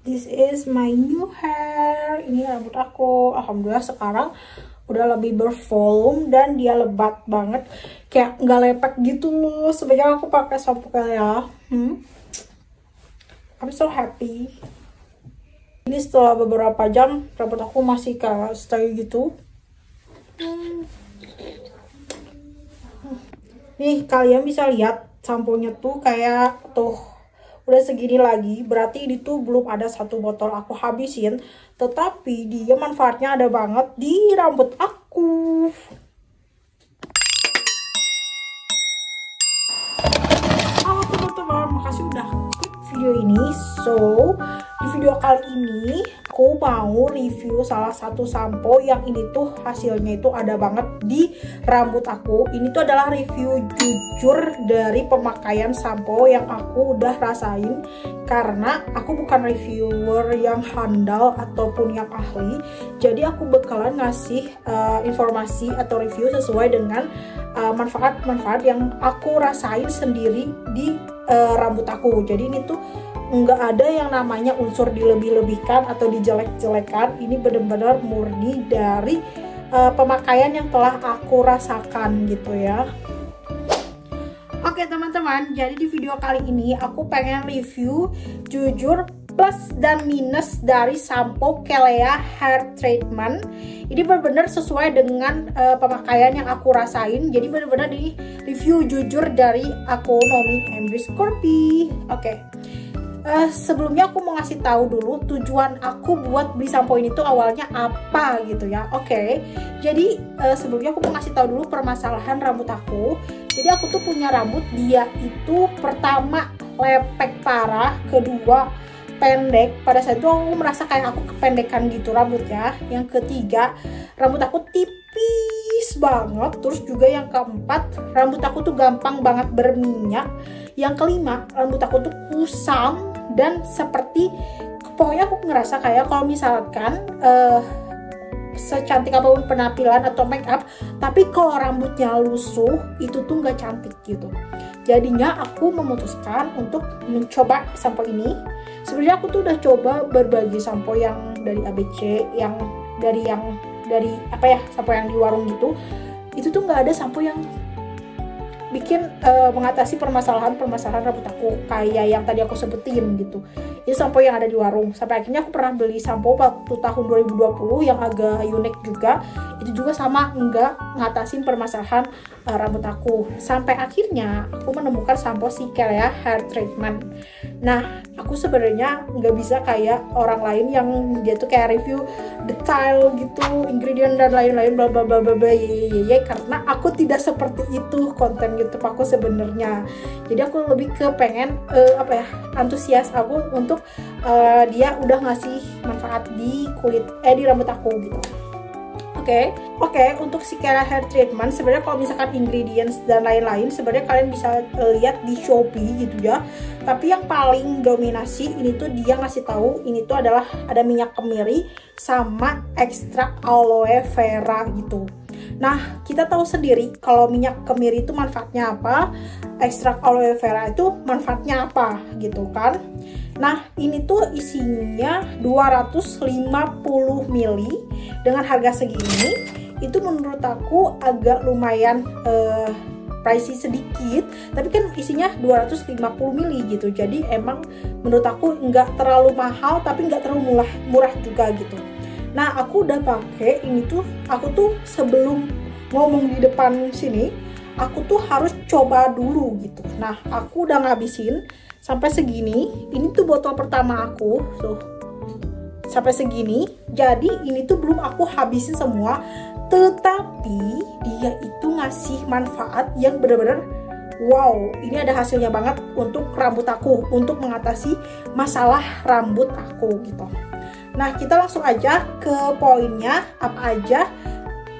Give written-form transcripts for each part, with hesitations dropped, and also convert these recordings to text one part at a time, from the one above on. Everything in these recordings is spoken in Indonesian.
This is my new hair. Ini rambut aku. Alhamdulillah sekarang udah lebih bervolume dan dia lebat banget. Kayak nggak lepek gitu loh. Sebenarnya aku pakai sampo Kelea. I'm so happy. Ini setelah beberapa jam rambut aku masih kayak stay gitu. Nih kalian bisa lihat samponya tuh kayak tuh udah segini lagi, berarti ini tuh belum ada satu botol aku habisin, tetapi dia manfaatnya ada banget di rambut aku. Halo teman-teman, makasih udah klik video ini. So di video kali ini aku mau review salah satu sampo yang ini tuh hasilnya itu ada banget di rambut aku. Ini tuh adalah review jujur dari pemakaian sampo yang aku udah rasain, karena aku bukan reviewer yang handal ataupun yang ahli. Jadi aku bakalan ngasih informasi atau review sesuai dengan manfaat-manfaat yang aku rasain sendiri di rambut aku. Jadi ini tuh nggak ada yang namanya unsur dilebih-lebihkan atau dijelek-jelekan. Ini benar-benar murni dari pemakaian yang telah aku rasakan gitu ya. Oke teman-teman, jadi di video kali ini aku pengen review jujur plus dan minus dari sampo Kelea Hair Treatment. Ini benar-benar sesuai dengan pemakaian yang aku rasain. Jadi benar-benar di review jujur dari aku, Nomi Andri Scorpi. Oke. Sebelumnya aku mau ngasih tahu dulu tujuan aku buat beli sampo ini tuh awalnya apa gitu ya. Oke. Jadi sebelumnya aku mau ngasih tahu dulu permasalahan rambut aku. Jadi aku tuh punya rambut, dia itu pertama lepek parah, kedua pendek. Pada saat itu aku merasa kayak aku kependekan gitu rambutnya. Yang ketiga, rambut aku tipis banget. Terus juga yang keempat, rambut aku tuh gampang banget berminyak. Yang kelima, rambut aku tuh kusam dan seperti, pokoknya aku ngerasa kayak kalau misalkan secantik apapun penampilan atau make up, tapi kalau rambutnya lusuh itu tuh nggak cantik gitu. Jadinya aku memutuskan untuk mencoba sampo ini. Sebenarnya aku tuh udah coba berbagai sampo yang dari ABC, yang dari apa ya, sampo yang di warung gitu. Itu tuh nggak ada sampo yang bikin mengatasi permasalahan rambut aku kayak yang tadi aku sebutin gitu. Ini sampo yang ada di warung. Sampai akhirnya aku pernah beli sampo waktu tahun 2020 yang agak unik juga. Itu juga sama nggak ngatasin permasalahan rambut aku. Sampai akhirnya aku menemukan sampo si Kelea Hair Treatment. Nah, aku sebenarnya nggak bisa kayak orang lain yang dia tuh kayak review detail gitu, ingredient dan lain-lain bla bla bla bla karena aku tidak seperti itu konten YouTube aku sebenarnya. Jadi aku lebih ke pengen antusias aku untuk dia udah ngasih manfaat di kulit di rambut aku gitu. Oke, untuk si Kelea Hair Treatment sebenarnya kalau misalkan ingredients dan lain-lain sebenarnya kalian bisa lihat di Shopee gitu ya. Tapi yang paling dominasi ini tuh dia ngasih tahu ini tuh adalah ada minyak kemiri sama ekstrak aloe vera gitu. Nah, kita tahu sendiri kalau minyak kemiri itu manfaatnya apa, ekstrak aloe vera itu manfaatnya apa gitu kan. Nah, ini tuh isinya 250 ml dengan harga segini. Itu menurut aku agak lumayan pricey sedikit, tapi kan isinya 250 ml gitu. Jadi emang menurut aku nggak terlalu mahal tapi nggak terlalu murah juga gitu. Nah, aku udah pakai ini tuh, aku tuh sebelum ngomong di depan sini, aku tuh harus coba dulu gitu. Nah, aku udah ngabisin sampai segini. Ini tuh botol pertama aku tuh sampai segini. Jadi ini tuh belum aku habisin semua, tetapi dia itu ngasih manfaat yang benar-benar wow, ini ada hasilnya banget untuk rambut aku, untuk mengatasi masalah rambut aku gitu. Nah, kita langsung aja ke poinnya, apa aja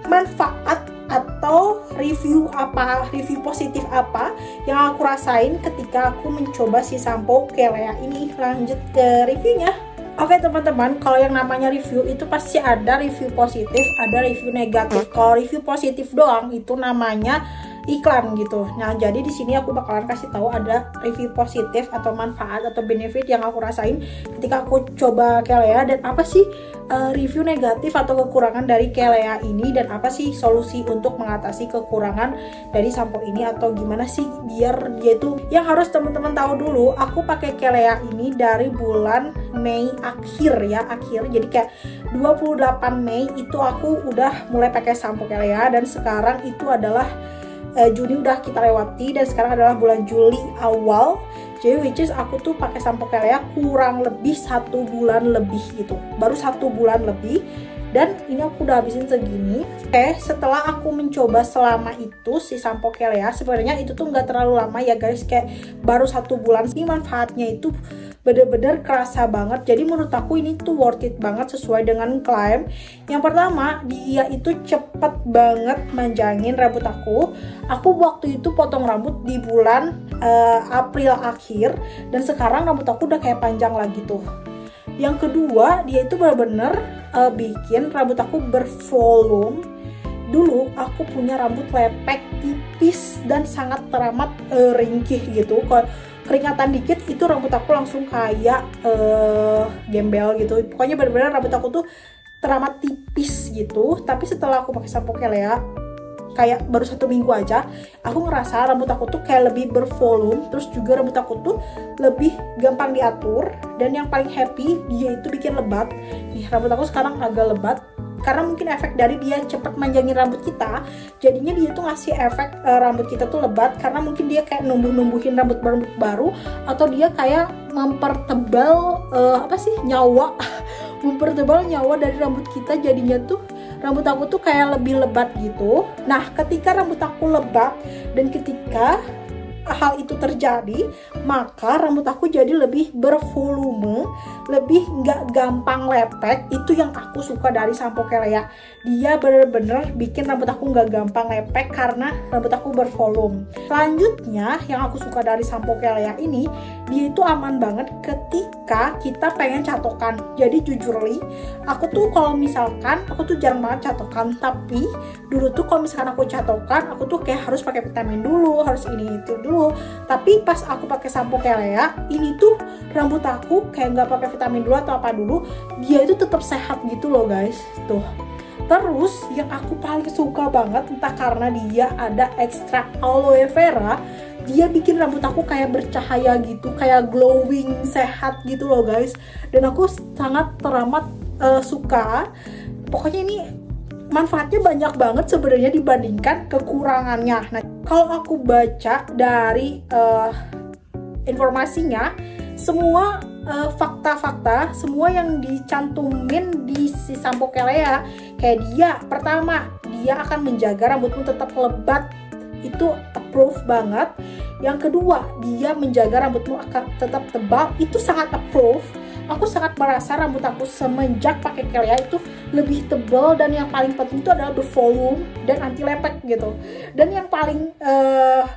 manfaat atau review positif apa yang aku rasain ketika aku mencoba si sampo Kelea ini. Lanjut ke reviewnya. Oke teman-teman, kalau yang namanya review itu pasti ada review positif, ada review negatif. Kalau review positif doang itu namanya iklan gitu. Nah, jadi di sini aku bakalan kasih tahu ada review positif atau manfaat atau benefit yang aku rasain ketika aku coba Kelea, dan apa sih review negatif atau kekurangan dari Kelea ini, dan apa sih solusi untuk mengatasi kekurangan dari sampo ini, atau gimana sih biar dia itu. Yang harus teman-teman tahu dulu, aku pakai Kelea ini dari bulan Mei akhir ya, jadi kayak 28 Mei itu aku udah mulai pakai sampo Kelea, dan sekarang itu adalah Juni udah kita lewati, dan sekarang adalah bulan Juli awal. Jadi which is aku tuh pakai sampo Kelea kurang lebih 1 bulan lebih gitu, baru 1 bulan lebih, dan ini aku udah habisin segini. Oke, setelah aku mencoba selama itu si sampo Kelea, sebenarnya itu tuh nggak terlalu lama ya guys, kayak baru 1 bulan sih. Manfaatnya itu bener-bener kerasa banget. Jadi menurut aku ini tuh worth it banget sesuai dengan klaim. Yang pertama, dia itu cepet banget manjangin rambut aku. Aku waktu itu potong rambut di bulan April akhir, dan sekarang rambut aku udah kayak panjang lagi tuh. Yang kedua, dia itu bener-bener bikin rambut aku bervolume. Dulu aku punya rambut lepek tipis dan sangat teramat ringkih gitu. Kalau keringatan dikit itu rambut aku langsung kayak gembel gitu. Pokoknya bener-bener rambut aku tuh teramat tipis gitu. Tapi setelah aku pakai sampo Kelea, kayak baru 1 minggu aja, aku ngerasa rambut aku tuh kayak lebih bervolume, terus juga rambut aku tuh lebih gampang diatur, dan yang paling happy dia itu bikin lebat. Nih, rambut aku sekarang agak lebat karena mungkin efek dari dia cepet manjangin rambut kita, jadinya dia tuh ngasih efek rambut kita tuh lebat, karena mungkin dia kayak numbuhin rambut baru, atau dia kayak mempertebal nyawa mempertebal nyawa dari rambut kita, jadinya tuh rambut aku tuh kayak lebih lebat gitu. Nah, ketika rambut aku lebat dan ketika hal itu terjadi, maka rambut aku jadi lebih bervolume, lebih nggak gampang lepek. Itu yang aku suka dari sampo Kelea. Dia bener-bener bikin rambut aku nggak gampang lepek karena rambut aku bervolume. Selanjutnya yang aku suka dari sampo Kelea ini, dia itu aman banget ketika kita pengen catokan. Jadi jujur li, aku tuh kalau misalkan aku tuh jarang banget catokan, tapi dulu tuh kalau misalkan aku catokan, aku tuh kayak harus pakai vitamin dulu, harus ini itu dulu. Tapi pas aku pakai sampo Kelea ini tuh rambut aku kayak nggak pakai vitamin dulu atau apa dulu, dia itu tetap sehat gitu loh guys. Tuh. Terus yang aku paling suka banget, entah karena dia ada ekstra aloe vera, dia bikin rambut aku kayak bercahaya gitu, kayak glowing, sehat gitu loh guys. Dan aku sangat teramat suka. Pokoknya ini manfaatnya banyak banget sebenarnya dibandingkan kekurangannya. Nah, kalau aku baca dari informasinya, semua fakta-fakta, semua yang dicantumin di si sampo Kelea, kayak dia, pertama, dia akan menjaga rambutmu tetap lebat, itu approve banget. Yang kedua, dia menjaga rambutmu akan tetap tebal, itu sangat approve. Aku sangat merasa rambut aku semenjak pakai Kelea itu lebih tebal, dan yang paling penting itu adalah bervolume dan anti lepek gitu. Dan yang paling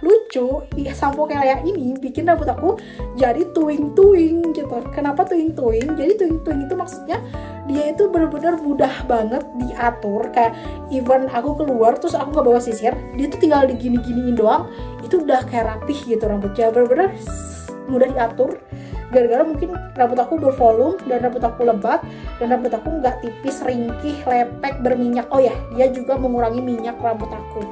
lucu, sampo Kelea ini bikin rambut aku jadi tuing-tuing gitu. Kenapa tuing-tuing? Jadi tuing-tuing itu maksudnya dia itu benar-benar mudah banget diatur. Kayak even aku keluar terus aku nggak bawa sisir, dia tuh tinggal digini-giniin doang, itu udah kayak rapih gitu rambutnya. Benar-benar mudah diatur. Gara-gara mungkin rambut aku bervolume dan rambut aku lebat, dan rambut aku nggak tipis, ringkih, lepek, berminyak. Oh ya, dia juga mengurangi minyak rambut aku.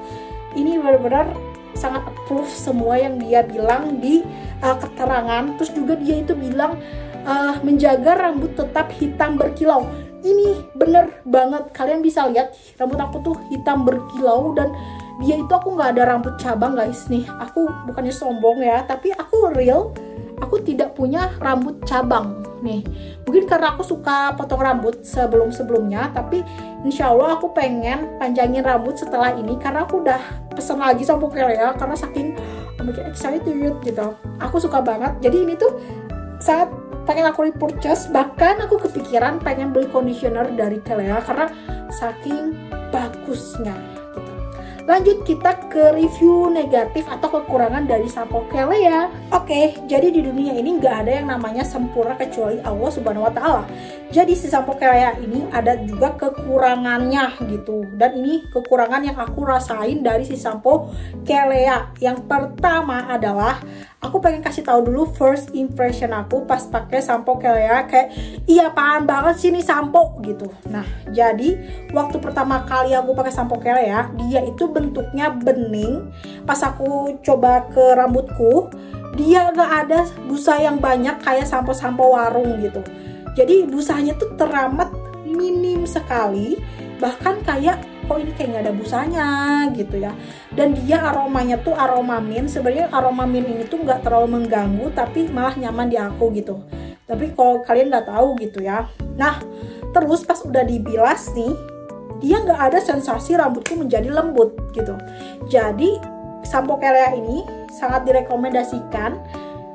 Ini benar-benar sangat approve semua yang dia bilang di keterangan. Terus juga dia itu bilang menjaga rambut tetap hitam berkilau. Ini bener banget, kalian bisa lihat rambut aku tuh hitam berkilau, dan dia itu aku nggak ada rambut cabang guys. Nih, aku bukannya sombong ya, tapi aku real, aku tidak punya rambut cabang nih. Mungkin karena aku suka potong rambut sebelum-sebelumnya, tapi insya Allah aku pengen panjangin rambut setelah ini, karena aku udah pesen lagi sampo Kelea karena saking excited gitu. Aku suka banget. Jadi ini tuh sangat pengen aku repurchase. Bahkan aku kepikiran pengen beli conditioner dari Kelea karena saking bagusnya gitu. Lanjut kita ke review negatif atau kekurangan dari sampo Kelea. Oke, jadi di dunia ini nggak ada yang namanya sempurna kecuali Allah Subhanahu Wa Taala. Jadi si sampo Kelea ini ada juga kekurangannya gitu. Dan ini kekurangan yang aku rasain dari si sampo Kelea. Yang pertama adalah aku pengen kasih tahu dulu first impression aku pas pakai sampo Kelea, kayak iya apaan banget sih ini sampo gitu. Nah, jadi waktu pertama kali aku pakai sampo Kelea, dia itu bentuknya bening. Pas aku coba ke rambutku, dia gak ada busa yang banyak kayak sampo-sampo warung gitu. Jadi busanya tuh teramat minim sekali, bahkan kayak kok ini kayak nggak ada busanya gitu ya. Dan dia aromanya tuh aroma mint. Sebenarnya aroma mint ini tuh nggak terlalu mengganggu, tapi malah nyaman di aku gitu. Tapi kalau kalian nggak tahu gitu ya. Nah, terus pas udah dibilas nih, dia nggak ada sensasi rambutku menjadi lembut gitu. Jadi sampo Kelea ini sangat direkomendasikan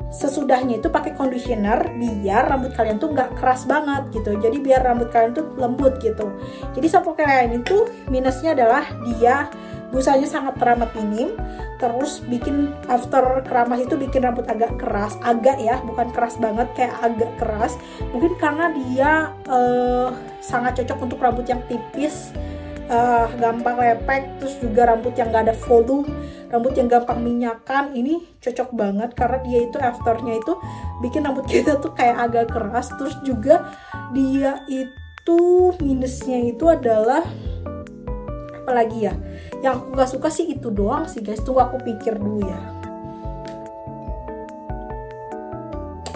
sesudahnya itu pakai conditioner biar rambut kalian tuh nggak keras banget gitu. Jadi biar rambut kalian tuh lembut gitu. Jadi sampo Kelea ini tuh minusnya adalah dia busanya sangat teramat minim. Terus bikin after keramas itu bikin rambut agak keras, agak ya, bukan keras banget, kayak agak keras. Mungkin karena dia sangat cocok untuk rambut yang tipis, gampang lepek, terus juga rambut yang gak ada volume, rambut yang gampang minyakan. Ini cocok banget karena dia itu afternya itu bikin rambut kita tuh kayak agak keras. Terus juga dia itu minusnya itu adalah apalagi ya, yang aku gak suka sih itu doang sih guys. Tunggu aku pikir dulu ya.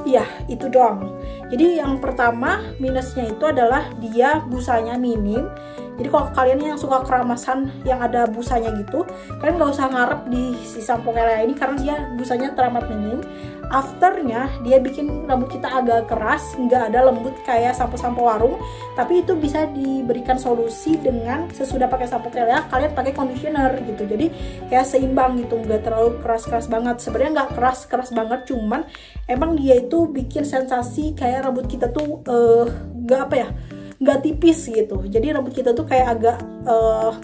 Iya, itu doang. Jadi yang pertama minusnya itu adalah dia busanya minim. Jadi kalau kalian yang suka keramasan yang ada busanya gitu, kalian gak usah ngarep di si sampo Kelea ini karena dia busanya teramat minim. Afternya dia bikin rambut kita agak keras, nggak ada lembut kayak sampo-sampo warung. Tapi itu bisa diberikan solusi dengan sesudah pakai sampo Kelea kalian pakai conditioner gitu. Jadi kayak seimbang gitu, nggak terlalu keras-keras banget. Sebenarnya nggak keras-keras banget, cuman emang dia itu bikin sensasi kayak rambut kita tuh nggak apa ya, nggak tipis gitu. Jadi rambut kita tuh kayak agak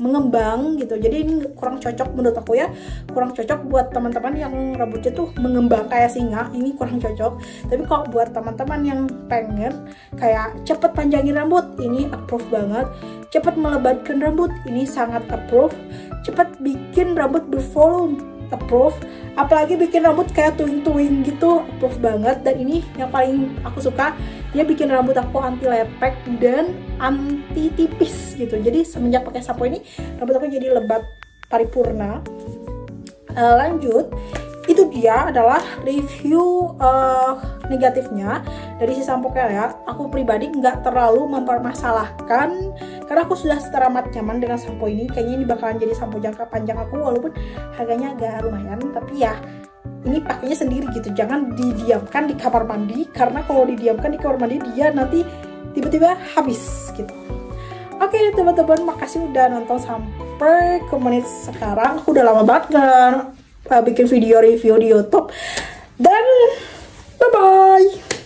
mengembang gitu. Jadi ini kurang cocok menurut aku ya, kurang cocok buat teman-teman yang rambutnya tuh mengembang kayak singa. Ini kurang cocok. Tapi kalau buat teman-teman yang pengen kayak cepet panjangin rambut, ini approve banget. Cepet melebatkan rambut, ini sangat approve. Cepet bikin rambut bervolume, approve. Apalagi bikin rambut kayak tuing-tuing gitu, approve banget. Dan ini yang paling aku suka, dia bikin rambut aku anti lepek dan anti tipis gitu. Jadi semenjak pakai sampo ini rambut aku jadi lebat paripurna. Lanjut, itu dia adalah review negatifnya dari si sampo Kelea. Aku pribadi nggak terlalu mempermasalahkan karena aku sudah teramat nyaman dengan sampo ini. Kayaknya ini bakalan jadi sampo jangka panjang aku, walaupun harganya agak lumayan, tapi ya ini pakainya sendiri gitu. Jangan didiamkan di kamar mandi, karena kalau didiamkan di kamar mandi dia nanti tiba-tiba habis gitu. Oke teman-teman, makasih udah nonton sampai ke menit sekarang. Aku udah lama banget gak bikin video review di YouTube. Dan bye bye.